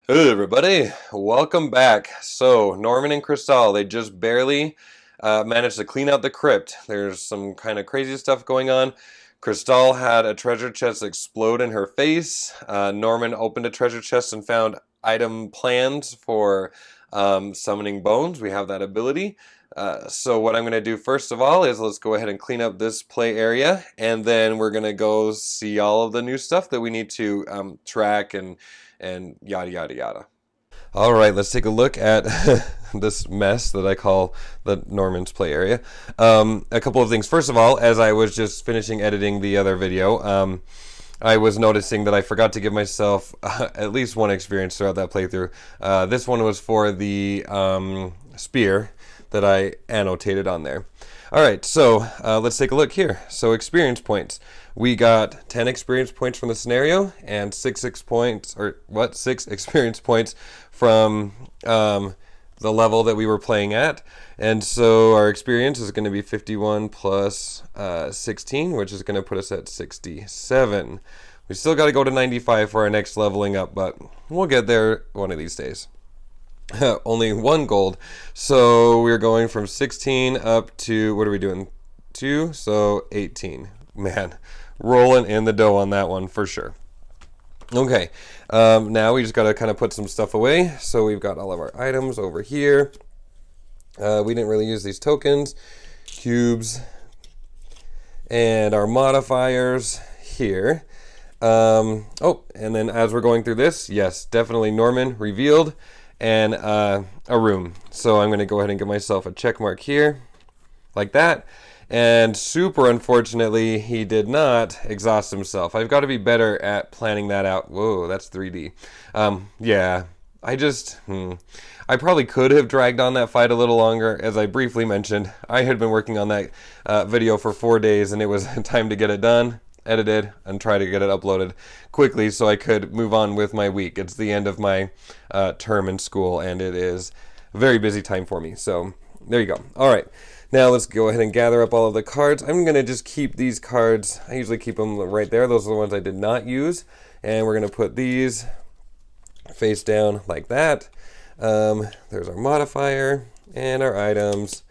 Hey everybody, welcome back. So Norman and Crystale, they just barely managed to clean out the crypt. There's some kind of crazy stuff going on. Crystale had a treasure chest explode in her face. Norman opened a treasure chest and found item plans for summoning bones. We have that ability. So what I'm going to do first of all is let's go ahead and clean up this play area, and then we're going to go see all of the new stuff that we need to track and yada yada yada. All right, let's take a look at this mess that I call the Norman's play area. A couple of things. First of all, as I was just finishing editing the other video, I was noticing that I forgot to give myself at least one experience throughout that playthrough. This one was for the spear that I annotated on there. All right, so let's take a look here. So experience points. We got 10 experience points from the scenario and 6 experience points from the level that we were playing at. And so our experience is going to be 51 plus 16, which is going to put us at 67. We still got to go to 95 for our next leveling up, but we'll get there one of these days. Only 1 gold, so we're going from 16 up to, what are we doing, 2, so 18. Man, rolling in the dough on that one for sure. Okay, now we just got to kind of put some stuff away. So we've got all of our items over here. We didn't really use these tokens, cubes, and our modifiers here. Oh, and then as we're going through this, yes, definitely Norman revealed, and a room. So I'm going to go ahead and give myself a check mark here, like that. And super unfortunately, he did not exhaust himself. I've got to be better at planning that out. Whoa, that's 3D. Yeah, I probably could have dragged on that fight a little longer. As I briefly mentioned, I had been working on that video for 4 days, and it was time to get it done, edited, and try to get it uploaded quickly so I could move on with my week. It's the end of my term in school, and it is a very busy time for me. So there you go. All right. Now let's go ahead and gather up all of the cards. I'm going to just keep these cards. I usually keep them right there. Those are the ones I did not use. And we're going to put these face down like that. There's our modifier and our items.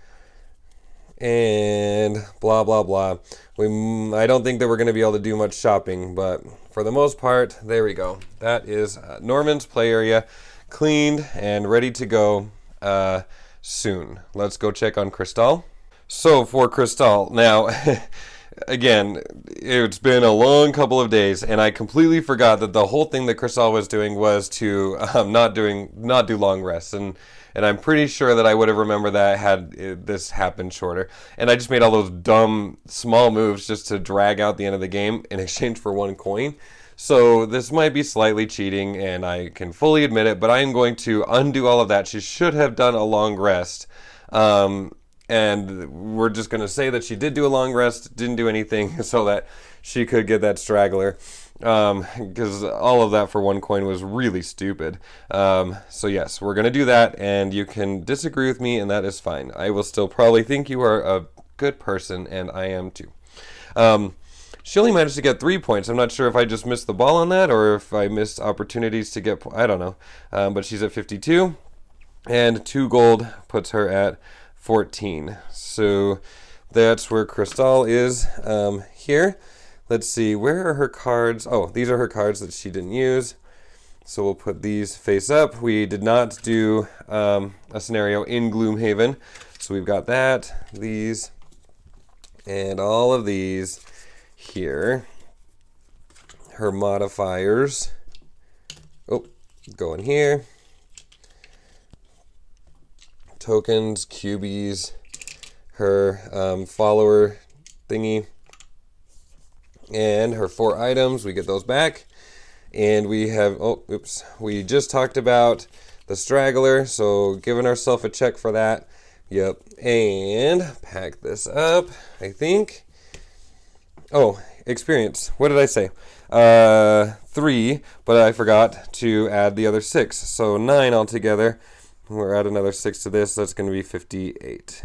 And blah, blah, blah. I don't think that we're going to be able to do much shopping, but for the most part, there we go. That is Norman's play area, cleaned and ready to go soon. Let's go check on Crystale. So for Crystale, now, again, it's been a long couple of days, and I completely forgot that the whole thing that Crystale was doing was to not do long rests, and I'm pretty sure that I would have remembered that had this happened shorter. And I just made all those dumb small moves just to drag out the end of the game in exchange for 1 coin. So this might be slightly cheating, and I can fully admit it, but I am going to undo all of that. She should have done a long rest. And we're just going to say that she did do a long rest, didn't do anything, so that she could get that straggler. Because all of that for 1 coin was really stupid. So yes, we're going to do that, and you can disagree with me, and that is fine. I will still probably think you are a good person, and I am too. She only managed to get 3 points. I'm not sure if I just missed the ball on that or if I missed opportunities to get, I don't know. But she's at 52, and 2 gold puts her at 14. So that's where Crystale is here. Let's see, where are her cards? Oh, these are her cards that she didn't use. So we'll put these face up. We did not do a scenario in Gloomhaven. So we've got that, these, and all of these here. Her modifiers. Oh, go in here. Tokens, cubies, her follower thingy, and her 4 items. We get those back. And we have, we just talked about the straggler, so giving ourselves a check for that. Yep, and pack this up, I think. Oh, experience. What did I say? 3, but I forgot to add the other 6. So 9 altogether. We'll add another 6 to this. That's going to be 58.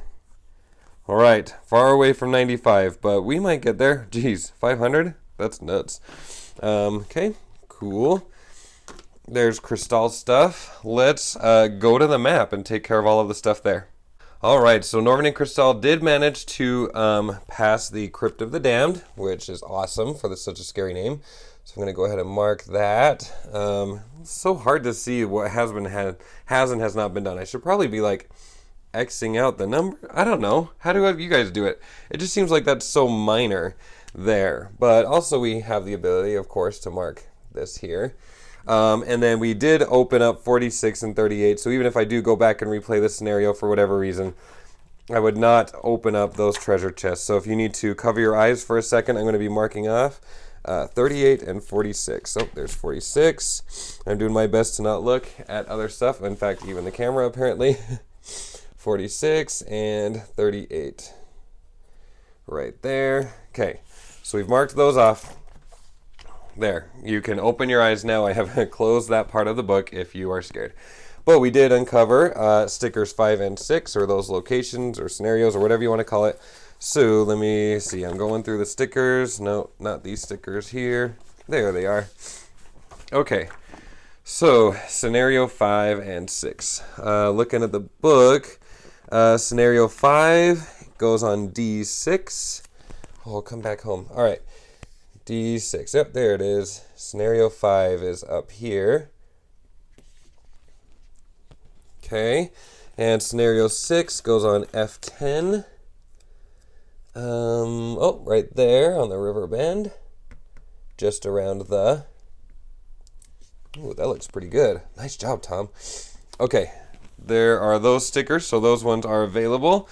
All right, far away from 95, but we might get there. Geez, 500? That's nuts. Okay, cool. there's Crystale stuff. Let's go to the map and take care of all of the stuff there. Alright, so Norman and Crystale did manage to pass the Crypt of the Damned, which is awesome for such a scary name. So I'm going to go ahead and mark that. It's so hard to see what has and has not been done. I should probably be like Xing out the number. I don't know. How do you guys do it? It just seems like that's so minor there. But also we have the ability, of course, to mark this here. And then we did open up 46 and 38. So even if I do go back and replay this scenario for whatever reason, I would not open up those treasure chests. So if you need to cover your eyes for a second, I'm going to be marking off 38 and 46. Oh, there's 46. I'm doing my best to not look at other stuff. In fact, even the camera apparently. 46 and 38. Right there. Okay, so we've marked those off. There, you can open your eyes now. I have closed that part of the book if you are scared. But we did uncover stickers 5 and 6, or those locations or scenarios or whatever you want to call it. So let me see. I'm going through the stickers. No, not these stickers here. There they are. Okay, so scenario 5 and 6. Looking at the book, scenario 5 goes on D6. Oh, come back home. All right. D6. Yep, there it is. Scenario 5 is up here. Okay. And scenario 6 goes on F10. Oh, right there on the river bend. Just around the... Ooh, that looks pretty good. Nice job, Tom. Okay. There are those stickers, so those ones are available.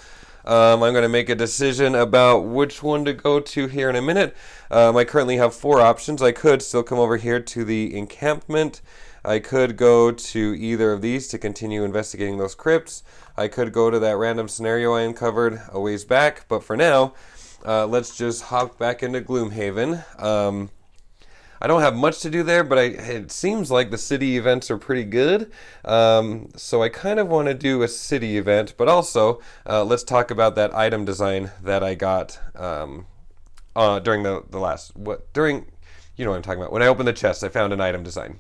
I'm going to make a decision about which one to go to here in a minute. I currently have 4 options. I could still come over here to the encampment. I could go to either of these to continue investigating those crypts. I could go to that random scenario I uncovered a ways back. But for now, let's just hop back into Gloomhaven. I don't have much to do there, but it seems like the city events are pretty good. So I kind of want to do a city event, but also let's talk about that item design that I got during you know what I'm talking about. When I opened the chest, I found an item design.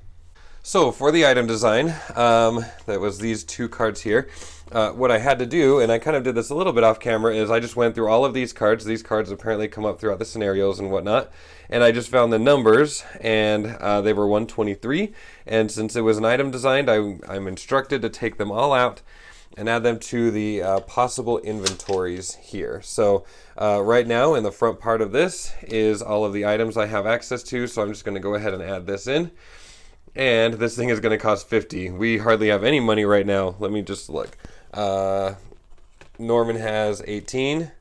So for the item design, that was these 2 cards here. What I had to do, and I kind of did this a little bit off camera, is I just went through all of these cards. These cards apparently come up throughout the scenarios and whatnot. And I just found the numbers, and they were 123. And since it was an item designed, I'm instructed to take them all out and add them to the possible inventories here. So right now, in the front part of this is all of the items I have access to. So I'm just going to go ahead and add this in. And this thing is going to cost 50. We hardly have any money right now. Let me just look. Norman has 18.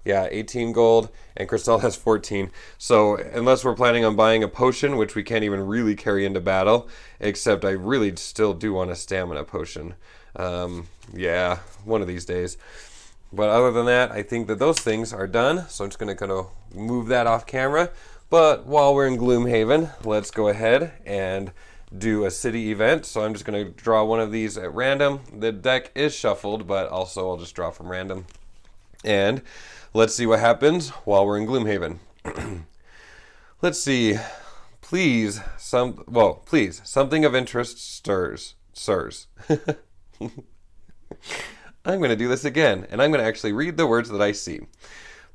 Yeah, 18 gold. And Crystale has 14. So unless we're planning on buying a potion, which we can't even really carry into battle, except I really still do want a stamina potion. Yeah, one of these days. But other than that, I think that those things are done. So I'm just going to kind of move that off camera. But while we're in Gloomhaven, let's go ahead and do a city event. So I'm just going to draw one of these at random. The deck is shuffled, but also I'll just draw from random. And let's see what happens while we're in Gloomhaven. Let's see. Please, something of interest stirs. Sirs. I'm going to do this again, and I'm going to actually read the words that I see.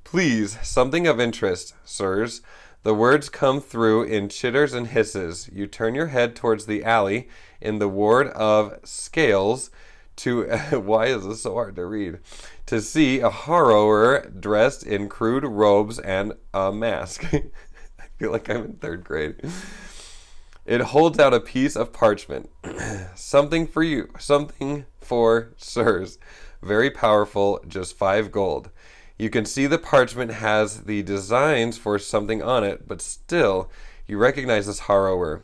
Please, something of interest, sirs. The words come through in chitters and hisses. You turn your head towards the alley in the ward of Scales to... why is this so hard to read? To see a harrower dressed in crude robes and a mask. I feel like I'm in 3rd grade. It holds out a piece of parchment. Something for you. Something for sirs. Very powerful, just 5 gold. You can see the parchment has the designs for something on it, but still, you recognize this harrower.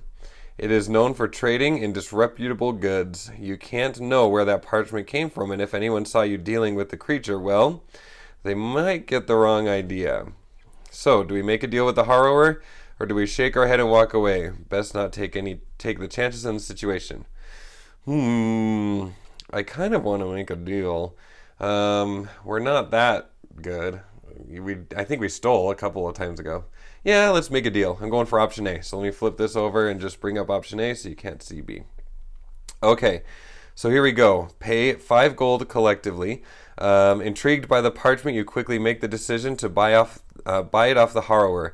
It is known for trading in disreputable goods. You can't know where that parchment came from, and if anyone saw you dealing with the creature, well, they might get the wrong idea. So, do we make a deal with the harrower, or do we shake our head and walk away? Best not take the chances in the situation. I kind of want to make a deal. We're not that good. I think we stole a couple of times ago. Yeah, let's make a deal. I'm going for option A. So let me flip this over and just bring up option A so you can't see B. Okay, so here we go. Pay 5 gold collectively. Intrigued by the parchment, you quickly make the decision to buy it off the harrower.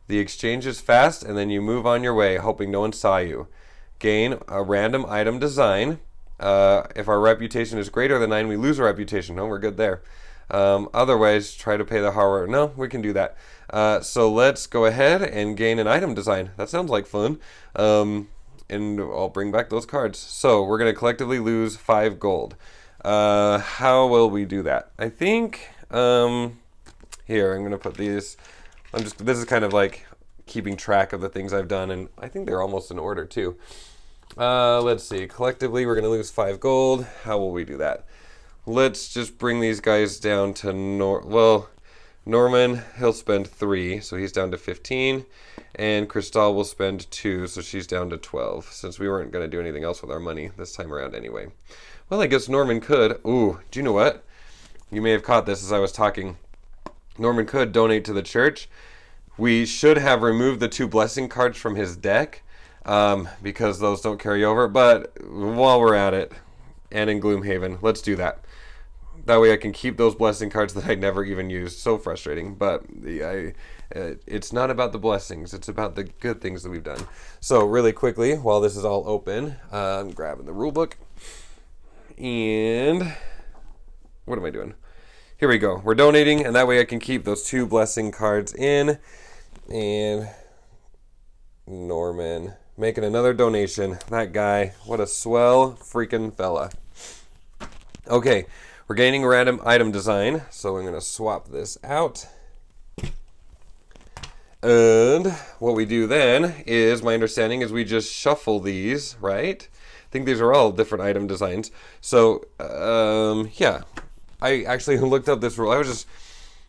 The exchange is fast, and then you move on your way, hoping no one saw you. Gain a random item design. If our reputation is greater than 9, we lose our reputation. No, we're good there. Otherwise, try to pay the harrower. No, we can do that. So let's go ahead and gain an item design. That sounds like fun. And I'll bring back those cards. So we're going to collectively lose 5 gold. How will we do that? I think, here, I'm going to put these, this is kind of like keeping track of the things I've done, and I think they're almost in order too. Let's see, collectively we're going to lose 5 gold. How will we do that? Let's just bring these guys down to, Norman, he'll spend 3, so he's down to 15, and Crystale will spend 2, so she's down to 12, since we weren't going to do anything else with our money this time around anyway. Well, I guess Norman could. Ooh, do you know what? You may have caught this as I was talking. Norman could donate to the church. We should have removed the 2 blessing cards from his deck, because those don't carry over, but while we're at it, and in Gloomhaven, let's do that. That way I can keep those blessing cards that I never even used. So frustrating, but it's not about the blessings. It's about the good things that we've done. So really quickly, while this is all open, I'm grabbing the rule book. And what am I doing? Here we go. We're donating, and that way I can keep those 2 blessing cards in. And Norman making another donation. That guy, what a swell freaking fella. Okay. We're gaining random item design, so I'm going to swap this out. And what we do then is, my understanding is we just shuffle these, right? I think these are all different item designs. So, yeah. I actually looked up this rule.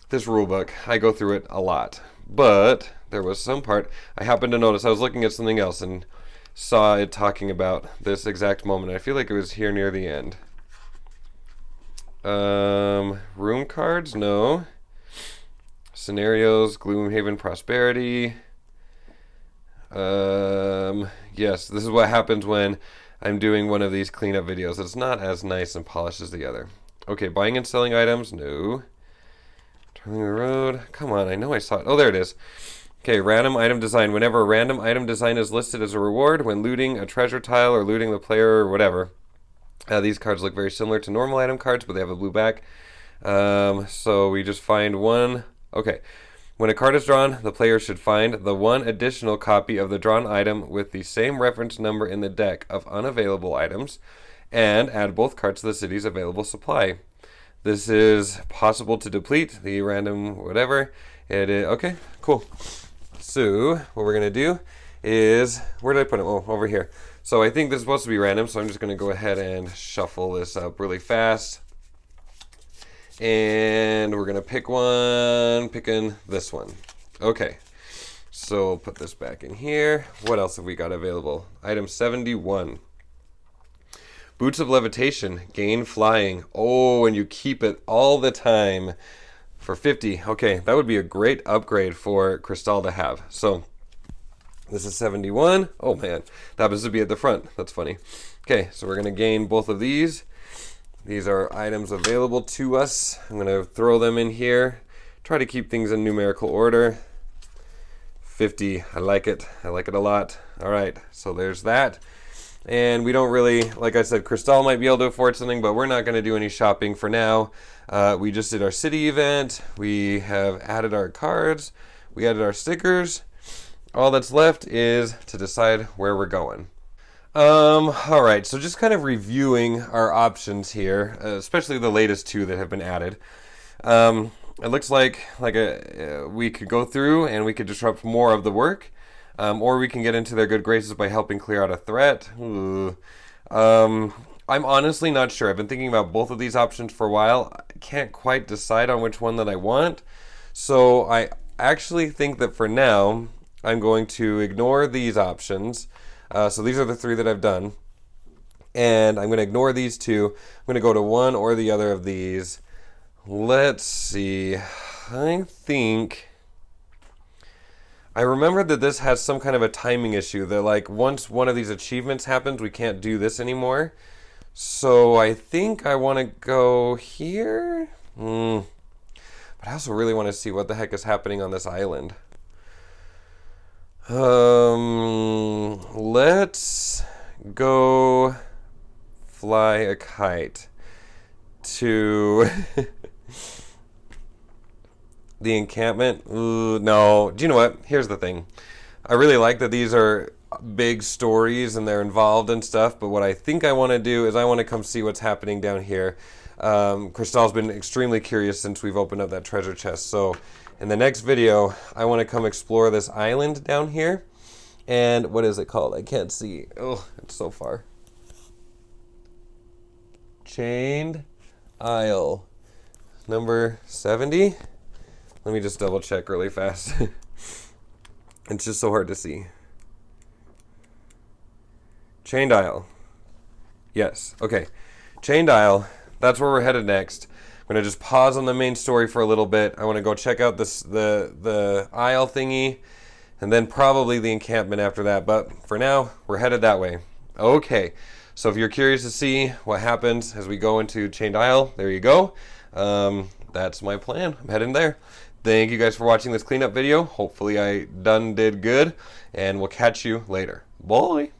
This rule book, I go through it a lot. But there was some part I happened to notice. I was looking at something else and saw it talking about this exact moment. I feel like it was here near the end. Room cards? No. Scenarios, Gloomhaven Prosperity. Yes, this is what happens when I'm doing one of these cleanup videos. It's not as nice and polished as the other. Okay, buying and selling items? No. Turning the road? Come on, I know I saw it. Oh, there it is. Okay, random item design. Whenever a random item design is listed as a reward when looting a treasure tile or looting the player or whatever. These cards look very similar to normal item cards, but they have a blue back. So we just find one. Okay. When a card is drawn, the player should find the one additional copy of the drawn item with the same reference number in the deck of unavailable items and add both cards to the city's available supply. This is possible to deplete the random whatever. It is, okay, cool. So what we're going to do is, where did I put it? Oh, over here. So I think this is supposed to be random, so I'm just going to go ahead and shuffle this up really fast. And we're going to pick one, picking this one. Okay, so put this back in here. What else have we got available? Item 71. Boots of Levitation, gain flying. Oh, and you keep it all the time for 50. Okay, that would be a great upgrade for Crystale to have. So this is 71. Oh man, that happens to be at the front. That's funny. Okay, so we're going to gain both of these. These are items available to us. I'm going to throw them in here. Try to keep things in numerical order. 50. I like it. I like it a lot. All right, so there's that. And we don't really, like I said, Crystale might be able to afford something, but we're not going to do any shopping for now. We just did our city event. We have added our cards. We added our stickers. All that's left is to decide where we're going. All right, so just kind of reviewing our options here, especially the latest 2 that have been added. It looks like we could go through and we could disrupt more of the work, or we can get into their good graces by helping clear out a threat. I'm honestly not sure. I've been thinking about both of these options for a while. I can't quite decide on which one that I want. So I actually think that for now, I'm going to ignore these options. So these are the 3 that I've done. And I'm going to ignore these 2. I'm going to go to one or the other of these. Let's see. I think I remembered that this has some kind of a timing issue, that like once one of these achievements happens, we can't do this anymore. So I think I want to go here. But I also really want to see what the heck is happening on this island. Let's go fly a kite to the encampment. Ooh, no. Do you know what? Here's the thing. I really like that these are big stories and they're involved and stuff, but what I think I want to do is I want to come see what's happening down here. Crystale's been extremely curious since we've opened up that treasure chest, so in the next video I want to come explore this island down here. And what is it called? I can't see. Oh, it's so far. Chained Isle. Number 70. Let me just double check really fast. It's just so hard to see. Chained Isle. Yes. Okay. Chained Isle. That's where we're headed next. I'm going to just pause on the main story for a little bit. I want to go check out the isle thingy, and then probably the encampment after that. But for now, we're headed that way. Okay. So if you're curious to see what happens as we go into Chained Isle, there you go. That's my plan. I'm heading there. Thank you guys for watching this cleanup video. Hopefully I did good, and we'll catch you later. Bye.